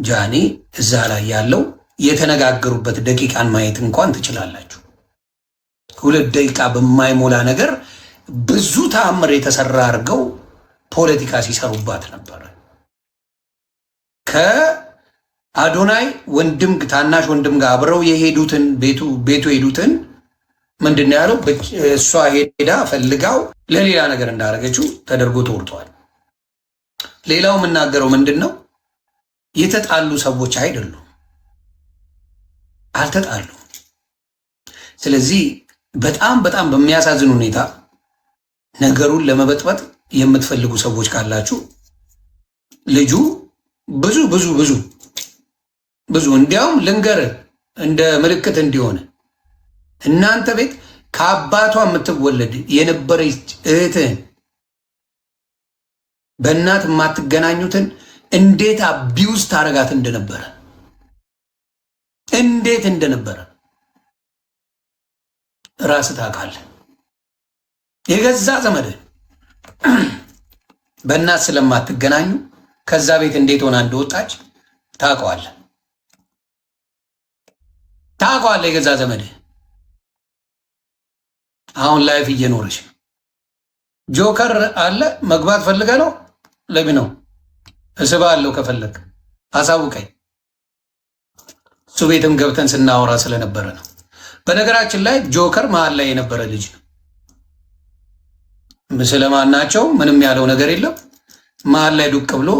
ጃኒ እዛ ላይ ያለው የተነጋገሩበት ደቂቃን ማየት እንኳን ትችላላችሁ። 2 ደቂቃ በማይሞላ ነገር ብዙ ተአምር የተሰራ አድርገው ፖለቲካ ሲሰሩባት ነበረ። ከአዶናይ ወንድም ታናሽ ወንድም ጋር አብረው የሄዱትን ቤቱ የሄዱትን ምንድን ነው ያለው? እሷ ሄዳ ፈልጋው ለሌላ ነገር እንዳደረገችው ተደርጎ ተወርቷል። ሌላው የምናገረው ምንድን ነው? የተጣሉ ሰዎች አይደሉም፣ አልተጣሉም። ስለዚህ በጣም በጣም በሚያሳዝን ሁኔታ ነገሩን ለመበጥበጥ የምትፈልጉ ሰዎች ካላችሁ ልጁ ብዙ ብዙ ብዙ ብዙ እንዲያውም ልንገር እንደ ምልክት እንዲሆን እናንተ ቤት ከአባቷ የምትወለድ የነበረች እህትህን በእናት የማትገናኙትን እንዴት አቢውስ ታረጋት እንደነበረ ራስህ ታውቃለህ። የገዛ ዘመድህ በእናት ስለማትገናኙ ከዛ ቤት እንዴት ሆና እንደወጣች ታውቀዋለህ። የገዛ ዘመድህ አሁን ላይፍ እየኖረች ነው። ጆከር አለ መግባት ፈልገ ነው ለምን ነው እስባለሁ። ከፈለግ አሳውቀኝ። እሱ ቤትም ገብተን ስናወራ ስለነበረ ነው። በነገራችን ላይ ጆከር መሀል ላይ የነበረ ልጅ ነው። ስለማናቸው ምንም ያለው ነገር የለም። መሀል ላይ ዱቅ ብሎ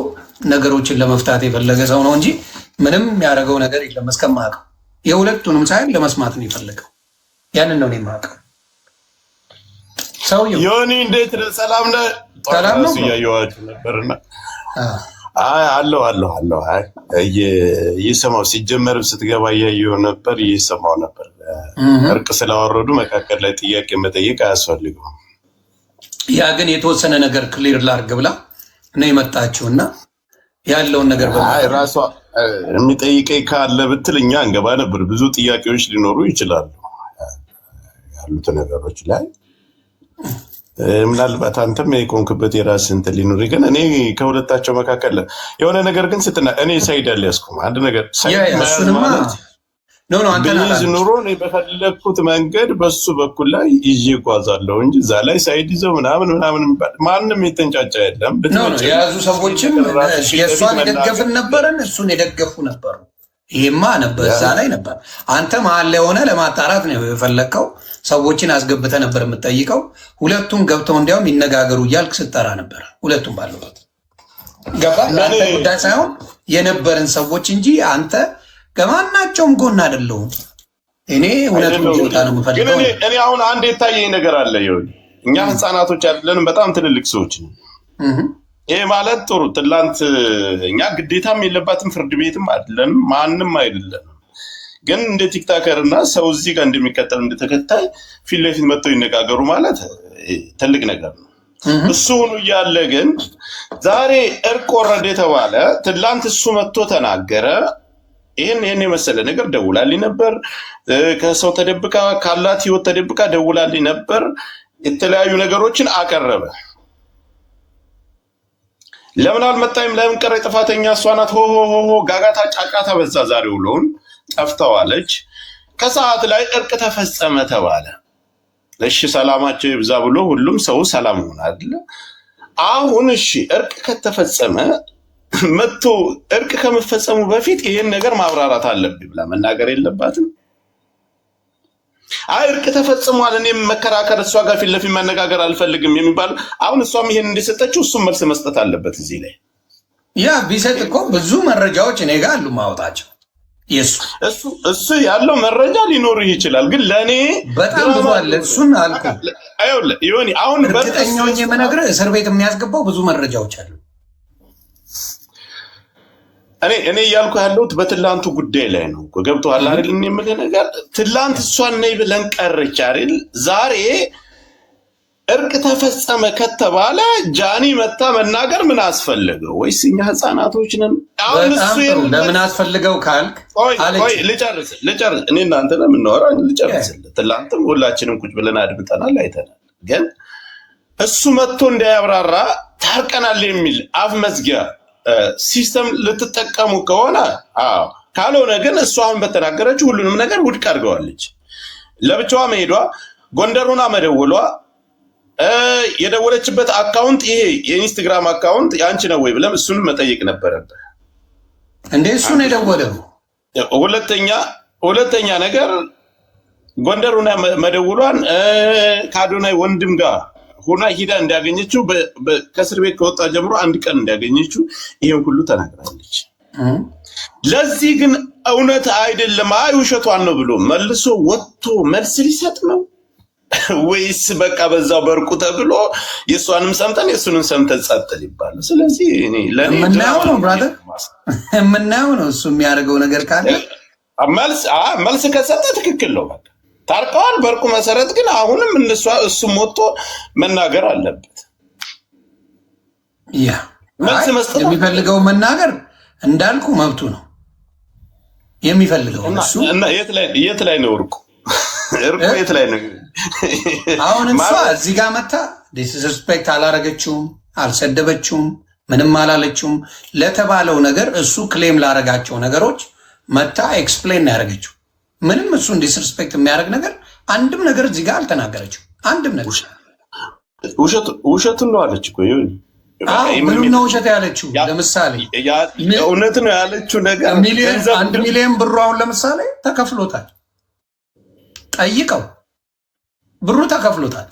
ነገሮችን ለመፍታት የፈለገ ሰው ነው እንጂ ምንም ያደረገው ነገር የለም። እስከማውቀው የሁለቱንም ሳይል ለመስማት ነው የፈለገው። ያንን ነው የማውቀው። ሰውዬው ዮኒ እንዴት ነህ? ሰላም ነህ? ሰላም ነው። እያየኋችሁ ነበርና አለው እየሰማሁ ሲጀመርም ስትገባ እያየሁ ነበር፣ እየሰማሁ ነበር። እርቅ ስላወረዱ መካከል ላይ ጥያቄ መጠየቅ አያስፈልገውም። ያ ግን የተወሰነ ነገር ክሊር ላርግ ብላ ነው የመጣችው እና ያለውን ነገር ራሷ የሚጠይቀኝ ካለ ብትል እኛ እንገባ ነበር። ብዙ ጥያቄዎች ሊኖሩ ይችላሉ ያሉት ነገሮች ላይ ምናልባት አንተም የቆንክበት የራስህ እንትን ሊኖር ግን እኔ ከሁለታቸው መካከል የሆነ ነገር ግን ስትና እኔ ሳይድ ያልያዝኩም አንድ ነገር ሳይድ ማለት ቢይዝ ኑሮ እኔ በፈለግኩት መንገድ በሱ በኩል ላይ ይዤ እጓዛለሁ እንጂ እዛ ላይ ሳይድ ይዘው ምናምን ማንም የተንጫጫ የለም። የያዙ ሰዎችም የእሷን የደገፍን ነበረን፣ እሱን የደገፉ ነበሩ። ይሄማ ነበር እዛ ላይ ነበር። አንተ መሀል ላይ ሆነ ለማጣራት ነው የፈለግከው። ሰዎችን አስገብተህ ነበር የምትጠይቀው። ሁለቱም ገብተው እንዲያውም ይነጋገሩ እያልክ ስትጠራ ነበር። ሁለቱም ባሉበት ገባ። ለአንተ ጉዳይ ሳይሆን የነበረን ሰዎች እንጂ አንተ ከማናቸውም ጎን አይደለሁም። እኔ እውነቱን ሊወጣ ነው የምፈልገው። እኔ አሁን አንድ የታየኝ ነገር አለ። እኛ ህፃናቶች አይደለንም፣ በጣም ትልልቅ ሰዎች ነው። ይሄ ማለት ጥሩ ትላንት እኛ ግዴታም የለባትም ፍርድ ቤትም አይደለንም፣ ማንም አይደለንም። ግን እንደ ቲክታከር እና ሰው እዚህ ጋር እንደሚከተል እንደተከታይ ፊት ለፊት መጥተው ይነጋገሩ ማለት ትልቅ ነገር ነው። እሱ ሆኖ እያለ ግን ዛሬ እርቅ ወረደ የተባለ ትላንት እሱ መጥቶ ተናገረ። ይህን የመሰለ ነገር ደውላልኝ ነበር። ከሰው ተደብቃ ካላት ህይወት ተደብቃ ደውላልኝ ነበር። የተለያዩ ነገሮችን አቀረበ። ለምን አልመጣይም? ለምን ቀረ? ጥፋተኛ እሷ ናት። ሆ ጋጋታ ጫጫታ በዛ። ዛሬ ውሎውን ጠፍተዋለች። ከሰዓት ላይ እርቅ ተፈጸመ ተባለ። እሺ ሰላማቸው ይብዛ ብሎ ሁሉም ሰው ሰላም ሆነ አይደል? አሁን እሺ እርቅ ከተፈጸመ መጥቶ እርቅ ከመፈጸሙ በፊት ይሄን ነገር ማብራራት አለብኝ ብላ መናገር የለባትም? አይ እርቅ ተፈጽሟል፣ እኔም መከራከር እሷ ጋር ፊት ለፊት መነጋገር አልፈልግም የሚባል አሁን እሷም ይሄን እንደሰጠችው እሱም መልስ መስጠት አለበት። እዚህ ላይ ያ ቢሰጥ እኮ ብዙ መረጃዎች እኔ ጋር አሉ ማውጣቸው። እሱ ያለው መረጃ ሊኖርህ ይችላል፣ ግን ለእኔ በጣም ብዙ አለ። እሱን አልኩ ዮኒ። አሁን በእርግጠኛው የምነግርህ እስር ቤት የሚያስገባው ብዙ መረጃዎች አሉ። እኔ እያልኩ ያለሁት በትላንቱ ጉዳይ ላይ ነው። ገብቶሃል አይደል? የምልህ ነገር ትላንት እሷን ነይ ብለን ቀረች አይደል? ዛሬ እርቅ ተፈጸመ ከተባለ ጃኒ መታ መናገር ምን አስፈለገው? ወይስ እኛ ህፃናቶች ነን? አሁን እሱ ለምን አስፈልገው ካልክ ልጨርስ እኔ እናንተ ነው የምናወራው። ልጨርስ። ትላንትም ሁላችንም ቁጭ ብለን አድምጠናል፣ አይተናል። ግን እሱ መጥቶ እንዳያብራራ ታርቀናል የሚል አፍ መዝጊያ ሲስተም ልትጠቀሙ ከሆነ ካልሆነ ግን እሷ አሁን በተናገረችው ሁሉንም ነገር ውድቅ አድርገዋለች። ለብቻዋ መሄዷ፣ ጎንደሩና መደወሏ፣ የደወለችበት አካውንት ይሄ የኢንስታግራም አካውንት የአንቺ ነው ወይ ብለም እሱንም መጠየቅ ነበረብህ እንዴ። እሱን የደወለው ሁለተኛ ነገር ጎንደሩና መደወሏን ከአዶናይ ወንድም ጋር ሆና ሂዳ እንዳገኘችው ከእስር ቤት ከወጣ ጀምሮ አንድ ቀን እንዳገኘችው ይሄን ሁሉ ተናግራለች። ለዚህ ግን እውነት አይደለም አይ ውሸቷን ነው ብሎ መልሶ ወጥቶ መልስ ሊሰጥ ነው ወይስ በቃ በዛው በርቁ ተብሎ የእሷንም ሰምተን የእሱንም ሰምተን ጸጥ ሊባል? ስለዚህ እኔ ለኔ ምናየው ነው ብራዘር፣ ምናየው ነው እሱ የሚያደርገው ነገር ካለ መልስ ከሰጠ ትክክል ነው። በቃ ታርቀዋል በርቁ መሰረት። ግን አሁንም እሱም ወጥቶ መናገር አለበት። ያ መልስ መስጠት የሚፈልገው መናገር እንዳልኩ መብቱ ነው የሚፈልገው እሱ። እና የት ላይ ነው እርቁ? እርቁ የት ላይ ነው? አሁን እሷ እዚህ ጋር መታ ዲስሪስፔክት አላረገችውም፣ አልሰደበችውም፣ ምንም አላለችውም። ለተባለው ነገር እሱ ክሌም ላረጋቸው ነገሮች መታ ኤክስፕሌን ያደረገችው ምንም እሱን ዲስሪስፔክት የሚያደርግ ነገር አንድም ነገር እዚህ ጋር አልተናገረችው። አንድም ነገር ውሸቱን ነው አለች እኮ። ምንም ነው ውሸት ያለችው? ለምሳሌ እውነት ነው ያለችው ነገር 1 ሚሊዮን ብሩ አሁን ለምሳሌ ተከፍሎታል። ጠይቀው ብሩ ተከፍሎታል።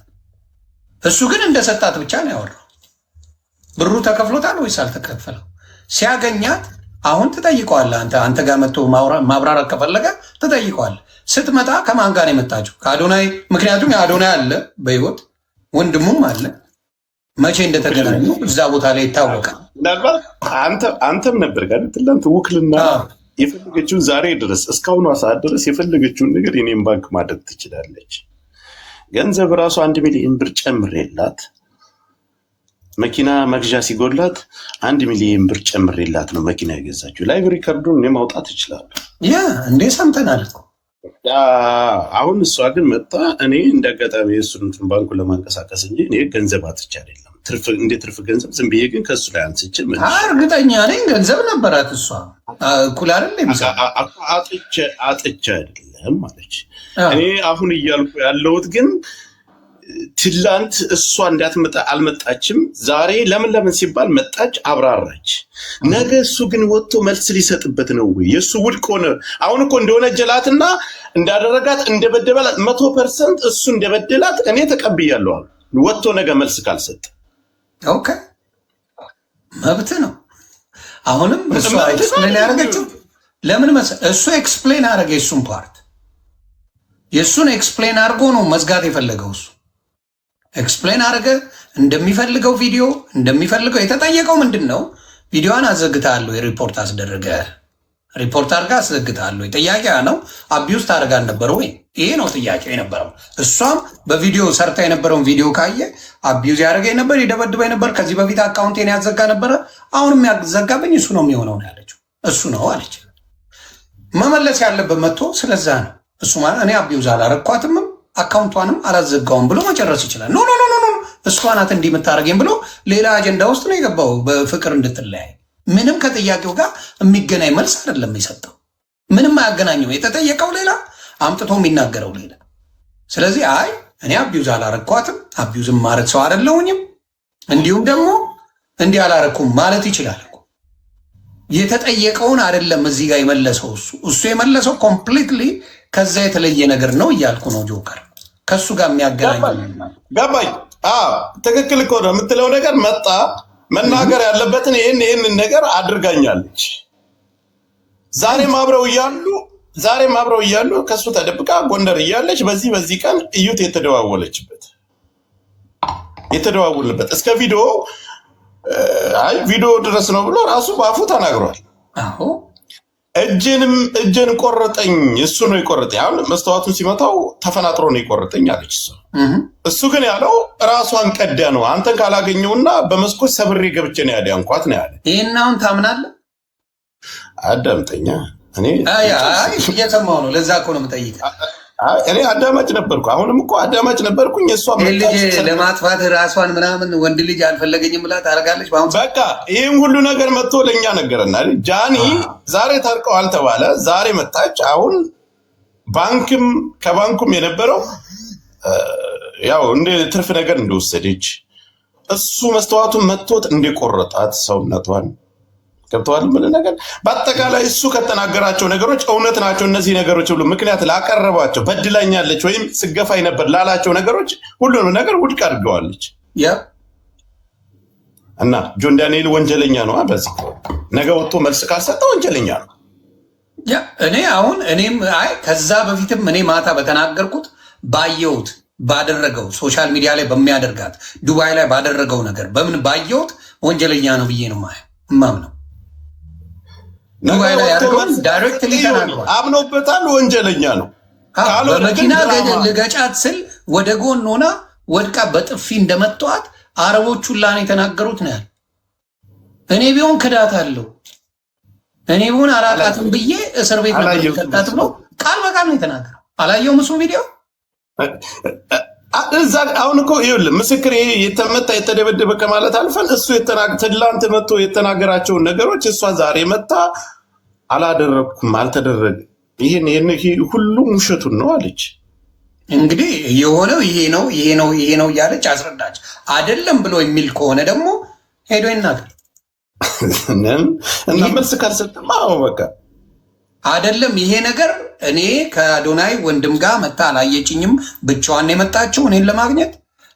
እሱ ግን እንደሰጣት ብቻ ነው ያወራው። ብሩ ተከፍሎታል ወይስ አልተከፈለው? ሲያገኛት አሁን ትጠይቀዋለህ። አንተ ጋር መጥቶ ማብራራት ከፈለገ ትጠይቀዋለህ። ስትመጣ ከማን ጋር ነው የመጣችው? ከአዶናይ። ምክንያቱም የአዶናይ አለ በህይወት ወንድሙም አለ። መቼ እንደተገናኙ እዛ ቦታ ላይ ይታወቃል። ምናልባት አንተም ነበር ጋር ትላንት ውክልና የፈለገችውን ዛሬ ድረስ እስካሁኗ ሰዓት ድረስ የፈለገችውን ነገር የኔም ባንክ ማድረግ ትችላለች። ገንዘብ ራሱ 1 ሚሊዮን ብር ጨምሬላት መኪና መግዣ ሲጎላት 1 ሚሊዮን ብር ጨምሬላት ነው መኪና የገዛችው። ላይቭ ሪከርዱን እኔ ማውጣት እችላለሁ። ያ እንዴ ሰምተናል እኮ። አሁን እሷ ግን መጣ እኔ እንዳጋጣሚ የእሱን ባንኩ ለማንቀሳቀስ እንጂ እኔ ገንዘብ አጥቼ አይደለም። ትርፍ ገንዘብ ዝም ብዬ ግን ከእሱ ላይ አንስቼ እርግጠኛ ነኝ ገንዘብ ነበራት እሷ። እኩል አይደለም አጥቼ አይደለም ማለች። እኔ አሁን እያልኩ ያለሁት ግን ትላንት እሷ እንዳትመጣ አልመጣችም። ዛሬ ለምን ሲባል መጣች፣ አብራራች። ነገ እሱ ግን ወጥቶ መልስ ሊሰጥበት ነው ወይ? የእሱ ውድቅ ሆነ። አሁን እኮ እንደሆነ ጀላትና እንዳደረጋት እንደበደበላት 100% እሱ እንደበደላት እኔ ተቀብያለሁ። ወጥቶ ነገ መልስ ካልሰጥ ኦኬ መብት ነው። አሁንም እሱ ኤክስፕሌን ያደረገችው ለምን መሰለህ? እሱ ኤክስፕሌን አደረገ። የእሱን ኤክስፕሌን አድርጎ ነው መዝጋት የፈለገው። እሱ ኤክስፕሌን አድርገ እንደሚፈልገው ቪዲዮ እንደሚፈልገው የተጠየቀው ምንድን ነው? ቪዲዮዋን አዘግታለሁ፣ የሪፖርት አስደረገ ሪፖርት አድርጋ አስዘግታለሁ። ጥያቄ ነው አቢውስ ታደርጋ ነበር ወይ? ይሄ ነው ጥያቄ የነበረው። እሷም በቪዲዮ ሰርታ የነበረውን ቪዲዮ ካየ አቢውዝ ያደረገኝ ነበር፣ ይደበድበኝ ነበር፣ ከዚህ በፊት አካውንቴን ያዘጋ ነበረ፣ አሁንም ያዘጋብኝ እሱ ነው የሚሆነው ነው ያለችው። እሱ ነው አለች። መመለስ ያለበት መጥቶ ስለዛ ነው እሱ ማለት እኔ አቢውዝ አላረኳትምም አካውንቷንም አላዘጋውም ብሎ መጨረስ ይችላል። ኖ እሷ ናት እንዲህ የምታደርገኝ ብሎ ሌላ አጀንዳ ውስጥ ነው የገባው፣ በፍቅር እንድትለያይ። ምንም ከጥያቄው ጋር የሚገናኝ መልስ አይደለም የሰጠው። ምንም አያገናኘው። የተጠየቀው ሌላ አምጥቶ የሚናገረው ሌላ። ስለዚህ አይ እኔ አቢውዝ አላረኳትም፣ አቢውዝም ማድረግ ሰው አይደለሁኝም፣ እንዲሁም ደግሞ እንዲህ አላረኩም ማለት ይችላል እኮ። የተጠየቀውን አይደለም እዚህ ጋር የመለሰው እሱ የመለሰው ኮምፕሊትሊ ከዛ የተለየ ነገር ነው እያልኩ ነው። ጆከር ከሱ ጋር የሚያገናኝ ገባኝ። ትክክል እኮ ነው የምትለው ነገር መጣ መናገር ያለበትን ይህንን ነገር አድርጋኛለች። ዛሬም አብረው እያሉ ከሱ ተደብቃ ጎንደር እያለች በዚህ ቀን እዩት የተደዋወልንበት እስከ ቪዲዮ ድረስ ነው ብሎ ራሱ በአፉ ተናግሯል። እጄን ቆረጠኝ፣ እሱ ነው የቆረጠኝ። አሁን መስተዋቱን ሲመታው ተፈናጥሮ ነው የቆረጠኝ አለች እሱ። እሱ ግን ያለው ራሷን ቀዳ ነው። አንተን ካላገኘውና በመስኮት ሰብሬ ገብቼ ነው ያዳንኳት ነው ያለ። ይሄን አሁን ታምናለህ? አዳምጠኛ። እኔ እየሰማሁ ነው። ለዛ እኮ ነው የምጠይቀህ። እኔ አዳማጭ ነበርኩ። አሁንም እኮ አዳማጭ ነበርኩኝ። እሷ ልጅ ለማጥፋት ራሷን ምናምን ወንድ ልጅ አልፈለገኝም ብላ ታደርጋለች። በቃ ይህም ሁሉ ነገር መጥቶ ለእኛ ነገረና ጃኒ ዛሬ ታርቀዋል ተባለ። ዛሬ መጣች። አሁን ከባንኩም የነበረው ያው እንደ ትርፍ ነገር እንደወሰደች እሱ መስተዋቱን መጥቶት እንደቆረጣት ሰውነቷን ገብተዋል። ምን ነገር በአጠቃላይ እሱ ከተናገራቸው ነገሮች እውነት ናቸው። እነዚህ ነገሮች ሁሉ ምክንያት ላቀረባቸው በድላኛለች ወይም ስገፋይ ነበር ላላቸው ነገሮች ሁሉንም ነገር ውድቅ አድርገዋለች። እና ጆን ዳንኤል ወንጀለኛ ነው። በዚህ ነገ ወጥቶ መልስ ካልሰጠ ወንጀለኛ ነው። እኔም ከዛ በፊትም እኔ ማታ በተናገርኩት ባየሁት ባደረገው ሶሻል ሚዲያ ላይ በሚያደርጋት ዱባይ ላይ ባደረገው ነገር በምን ባየሁት ወንጀለኛ ነው ብዬ ነው ማምነው። አምኖበታል። ወንጀለኛ ነው። በመኪና ልገጫት ስል ወደ ጎን ሆና ወድቃ በጥፊ እንደመተዋት አረቦቹ ላን የተናገሩት ነው ያለ። እኔ ቢሆን ክዳት አለው። እኔ ቢሆን አላቃትም ብዬ እስር ቤት ከታት ብሎ ቃል በቃል ነው የተናገረው። አላየውም እሱ ቪዲዮ እዛ። አሁን እኮ ይኸውልህ ምስክር የተመታ የተደበደበ ከማለት አልፈን እሱ ትላንት መጥቶ የተናገራቸውን ነገሮች እሷ ዛሬ መታ አላደረግኩም፣ አልተደረገ ይሄን ሁሉም ውሸቱን ነው አለች። እንግዲህ የሆነው ይሄ ነው እያለች አስረዳች። አይደለም ብሎ የሚል ከሆነ ደግሞ ሄዶ ይናገር እና መልስ ካልሰጠማ በቃ አይደለም ይሄ ነገር እኔ ከአዶናይ ወንድም ጋር መታ አላየችኝም፣ ብቻዋን የመጣችው እኔን ለማግኘት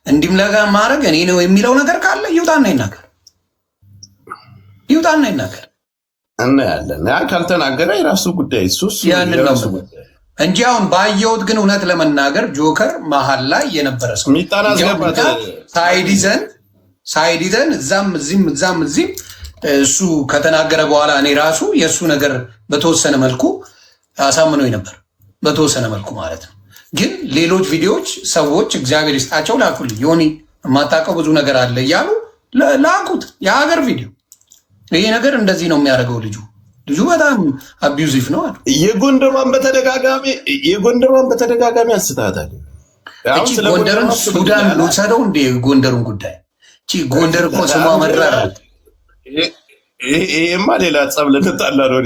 እንዲም ለጋ ማድረግ እኔ ነው የሚለው ነገር ካለ ይውጣና ይናገር እና ያለን ካልተናገረ የራሱ ጉዳይ። እሱ እንጂ አሁን ባየሁት ግን እውነት ለመናገር ጆከር መሀል ላይ የነበረ ሰው ሚጣና አስገባት ሳይድ ይዘን እዛም እዚህም እሱ ከተናገረ በኋላ እኔ ራሱ የእሱ ነገር በተወሰነ መልኩ አሳምኖኝ ነበር፣ በተወሰነ መልኩ ማለት ነው። ግን ሌሎች ቪዲዮዎች ሰዎች እግዚአብሔር ይስጣቸው ላኩልኝ። ዮኒ የማታውቀው ብዙ ነገር አለ እያሉ ላኩት። የሀገር ቪዲዮ ይሄ ነገር እንደዚህ ነው የሚያደርገው ልጁ በጣም አቢዩዚቭ ነው አሉ። የጎንደሯን በተደጋጋሚ አንስታታል። ጎንደርን ሱዳን ልውሰደው እንደ ጎንደሩን ጉዳይ ጎንደር እኮ ስሟ መራር ይሄማ ሌላ ጸብ ልንጣላ ነው።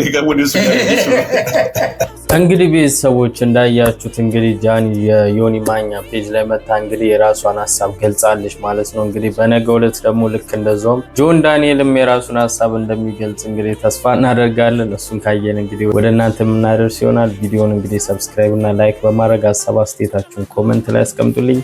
እንግዲህ ቤተሰቦች እንዳያችሁት እንግዲህ ጃኒ የዮኒ ማኛ ፔጅ ላይ መታ እንግዲህ የራሷን ሀሳብ ገልጻለች ማለት ነው። እንግዲህ በነገው ዕለት ደግሞ ልክ እንደዛውም ጆን ዳንኤልም የራሱን ሀሳብ እንደሚገልጽ እንግዲህ ተስፋ እናደርጋለን። እሱን ካየን እንግዲህ ወደ እናንተ የምናደርስ ይሆናል። ቪዲዮውን እንግዲህ ሰብስክራይብ እና ላይክ በማድረግ ሀሳብ አስተያየታችሁን ኮሜንት ላይ አስቀምጡልኝ።